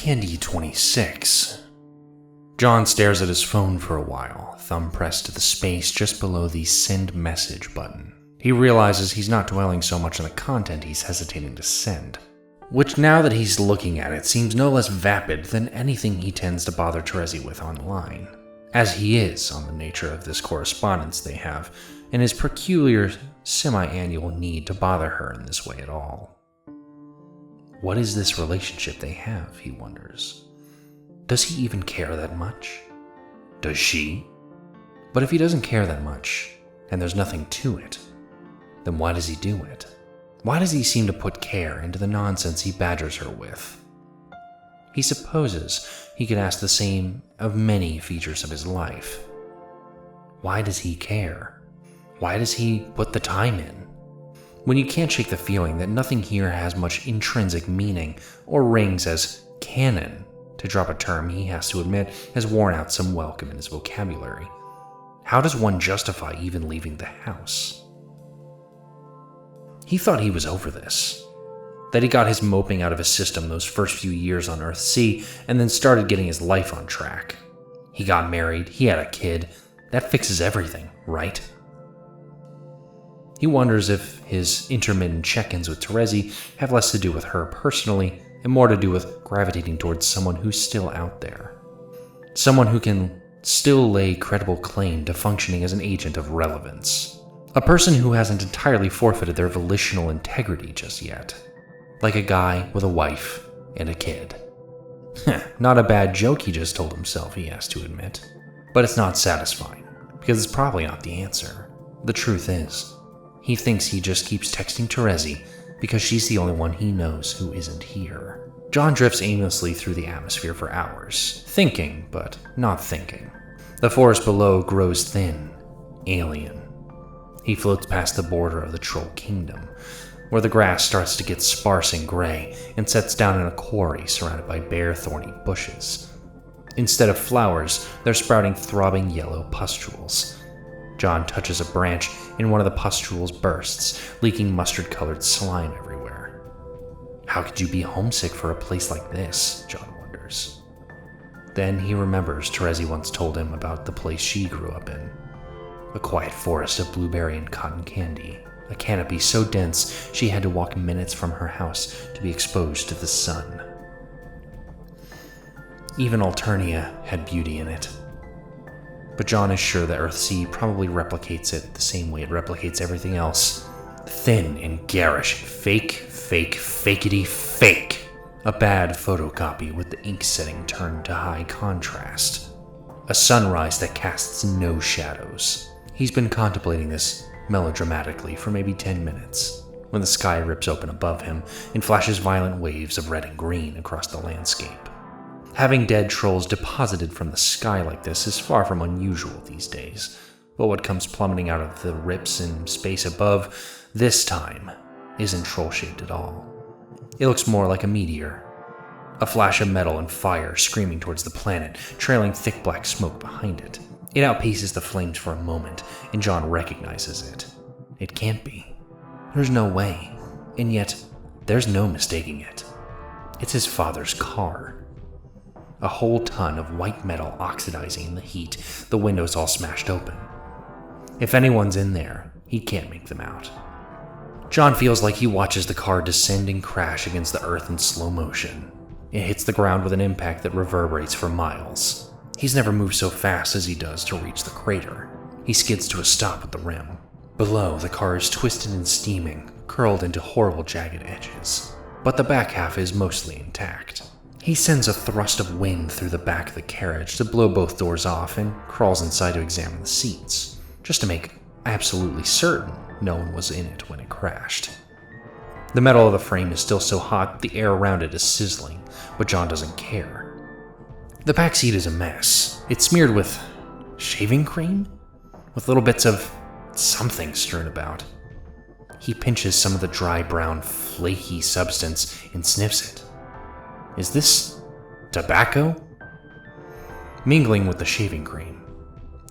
Candy 26. John stares at his phone for a while, thumb pressed to the space just below the send message button. He realizes he's not dwelling so much on the content he's hesitating to send, which now that he's looking at it seems no less vapid than anything he tends to bother Terezi with online, as he is on the nature of this correspondence they have, and his peculiar semi-annual need to bother her in this way at all. What is this relationship they have, he wonders. Does he even care that much? Does she? But if he doesn't care that much, and there's nothing to it, then why does he do it? Why does he seem to put care into the nonsense he badgers her with? He supposes he could ask the same of many features of his life. Why does he care? Why does he put the time in? When you can't shake the feeling that nothing here has much intrinsic meaning or rings as canon, to drop a term he has to admit has worn out some welcome in his vocabulary, how does one justify even leaving the house? He thought he was over this, that he got his moping out of his system those first few years on Earthsea and then started getting his life on track. He got married, he had a kid. That fixes everything, right? He wonders if his intermittent check-ins with Terezi have less to do with her personally and more to do with gravitating towards someone who's still out there. Someone who can still lay credible claim to functioning as an agent of relevance. A person who hasn't entirely forfeited their volitional integrity just yet. Like a guy with a wife and a kid. Not a bad joke he just told himself, he has to admit. But it's not satisfying, because it's probably not the answer. The truth is, he thinks he just keeps texting Terezi because she's the only one he knows who isn't here. John drifts aimlessly through the atmosphere for hours, thinking, but not thinking. The forest below grows thin, alien. He floats past the border of the Troll Kingdom, where the grass starts to get sparse and gray and sets down in a quarry surrounded by bare, thorny bushes. Instead of flowers, they're sprouting throbbing yellow pustules. John touches a branch and one of the pustules bursts, leaking mustard-colored slime everywhere. How could you be homesick for a place like this, John wonders. Then he remembers Terezi once told him about the place she grew up in. A quiet forest of blueberry and cotton candy, a canopy so dense she had to walk minutes from her house to be exposed to the sun. Even Alternia had beauty in it. But John is sure that Earthsea probably replicates it the same way it replicates everything else. Thin and garish, fakety fake. A bad photocopy with the ink setting turned to high contrast. A sunrise that casts no shadows. He's been contemplating this melodramatically for maybe 10 minutes, when the sky rips open above him and flashes violent waves of red and green across the landscape. Having dead trolls deposited from the sky like this is far from unusual these days, but what comes plummeting out of the rips in space above this time isn't troll-shaped at all. It looks more like a meteor, a flash of metal and fire screaming towards the planet, trailing thick black smoke behind it. It outpaces the flames for a moment, and John recognizes it. It can't be. There's no way, and yet there's no mistaking it. It's his father's car. A whole ton of white metal oxidizing in the heat, the windows all smashed open. If anyone's in there, he can't make them out. John feels like he watches the car descend and crash against the earth in slow motion. It hits the ground with an impact that reverberates for miles. He's never moved so fast as he does to reach the crater. He skids to a stop at the rim. Below, the car is twisted and steaming, curled into horrible jagged edges. But the back half is mostly intact. He sends a thrust of wind through the back of the carriage to blow both doors off and crawls inside to examine the seats, just to make absolutely certain no one was in it when it crashed. The metal of the frame is still so hot the air around it is sizzling, but John doesn't care. The back seat is a mess. It's smeared with shaving cream? With little bits of something strewn about. He pinches some of the dry brown flaky substance and sniffs it. Is this tobacco? Mingling with the shaving cream,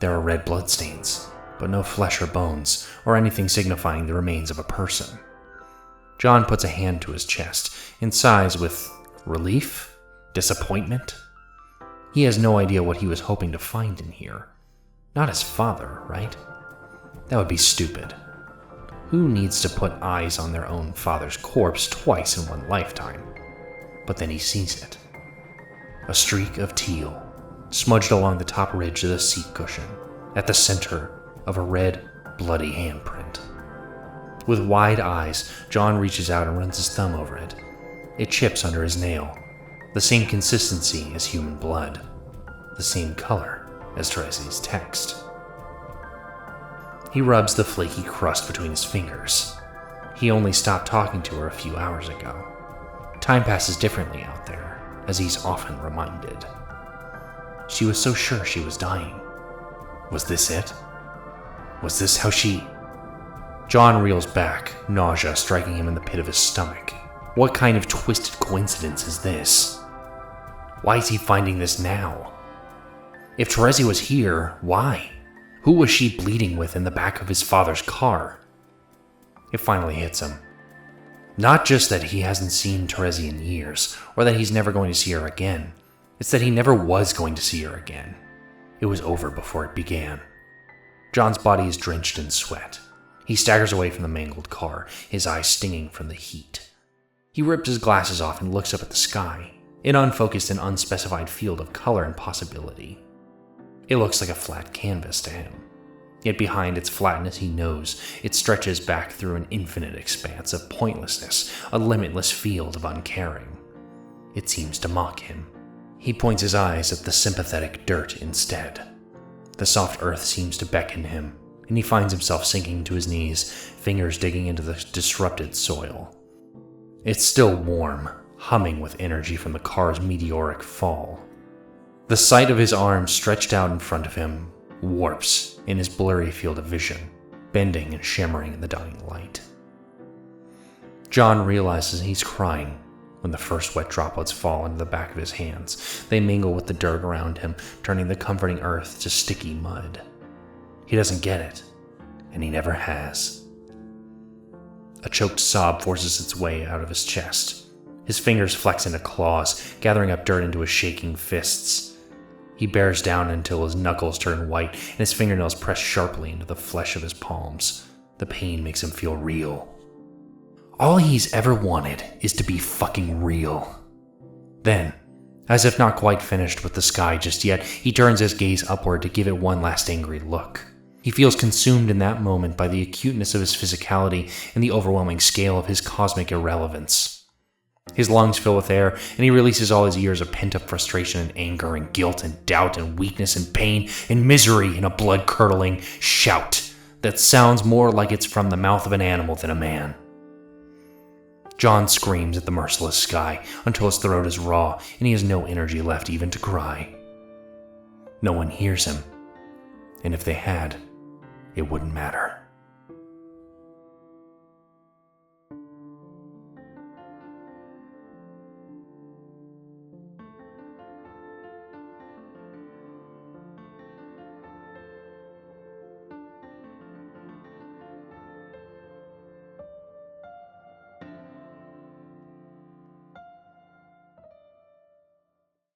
there are red bloodstains, but no flesh or bones, or anything signifying the remains of a person. John puts a hand to his chest and sighs with relief, Disappointment? He has no idea what he was hoping to find in here. Not his father, right? That would be stupid. Who needs to put eyes on their own father's corpse twice in one lifetime? But then he sees it. A streak of teal, smudged along the top ridge of the seat cushion, at the center of a red, bloody handprint. With wide eyes, John reaches out and runs his thumb over it. It chips under his nail, the same consistency as human blood, the same color as Teresa's text. He rubs the flaky crust between his fingers. He only stopped talking to her a few hours ago. Time passes differently out there, as he's often reminded. She was so sure she was dying. Was this it? Was this how she... John reels back, nausea striking him in the pit of his stomach. What kind of twisted coincidence is this? Why is he finding this now? If Teresa was here, why? Who was she bleeding with in the back of his father's car? It finally hits him. Not just that he hasn't seen Teresa in years, or that he's never going to see her again. It's that he never was going to see her again. It was over before it began. John's body is drenched in sweat. He staggers away from the mangled car, his eyes stinging from the heat. He rips his glasses off and looks up at the sky, an unfocused and unspecified field of color and possibility. It looks like a flat canvas to him. Yet behind its flatness he knows it stretches back through an infinite expanse of pointlessness, a limitless field of uncaring. It seems to mock him. He points his eyes at the sympathetic dirt instead. The soft earth seems to beckon him, and he finds himself sinking to his knees, fingers digging into the disrupted soil. It's still warm, humming with energy from the car's meteoric fall. The sight of his arms stretched out in front of him warps in his blurry field of vision, bending and shimmering in the dying light. John realizes he's crying when the first wet droplets fall into the back of his hands. They mingle with the dirt around him, turning the comforting earth to sticky mud. He doesn't get it, and he never has. A choked sob forces its way out of his chest. His fingers flex into claws, gathering up dirt into his shaking fists. He bears down until his knuckles turn white and his fingernails press sharply into the flesh of his palms. The pain makes him feel real. All he's ever wanted is to be fucking real. Then, as if not quite finished with the sky just yet, he turns his gaze upward to give it one last angry look. He feels consumed in that moment by the acuteness of his physicality and the overwhelming scale of his cosmic irrelevance. His lungs fill with air, and he releases all his years of pent-up frustration and anger and guilt and doubt and weakness and pain and misery in a blood-curdling shout that sounds more like it's from the mouth of an animal than a man. John screams at the merciless sky until his throat is raw and he has no energy left even to cry. No one hears him, and if they had, it wouldn't matter.